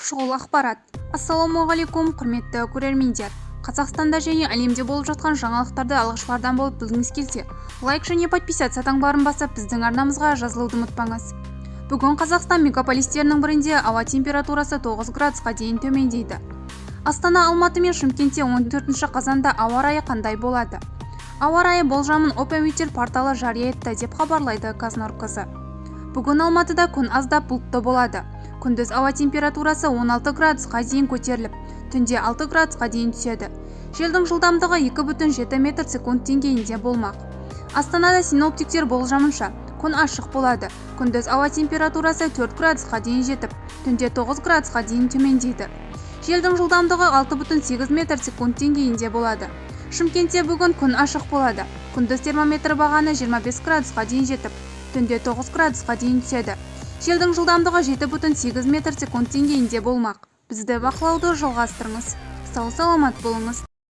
шұғыл ақпарат. Ассалаумағалейкум, құрметті көрермендер. Қазақстанда және әлемде болып жатқан жаңалықтарды алғашқылардан болып білгіңіз келсе, лайк және подписаться таңбарын басып, біздің арнамызға жазылуды ұмытпаңыз. Бүгін Қазақстан мегаполистерінің бірінде ауа температурасы 9 градусқа дейін төмендейді. Астана, Алматы мен Шымкентте 14 қазанда ауа райы қандай болады? Ауа райы болжамын Опа-Метеор порталы жария етті деп хабарлайды Қазнұр-Кз. Бүгін Алматыда күн аздап бұлтты болады. Күндіз ауа температурасы 16 градусқа дейін көтеріліп, түнде 6 градусқа дейін түседі. Желдің жылдамдығы 2,7 метр секунд деңгейінде болмақ. Астанада синоптиктер болжамынша күн ашық болады. Күндіз ауа температурасы 4 градусқа дейін жетіп, түнде 9 градусқа дейін төмендейді. Желдің жылдамдығы 6,8 метр секунд деңгейінде болады. Шымкентте бүгін күн ашық болады. Күндіз термометр бағаны 25 градусқа дейін жетіп, түнде 9 градусқа дейін түседі. Желдің жылдамдығы 7,8 метр секунд деңгейінде болмақ. Бізді бақылауды жалғастырыңыз. Сау саламат болыңыз.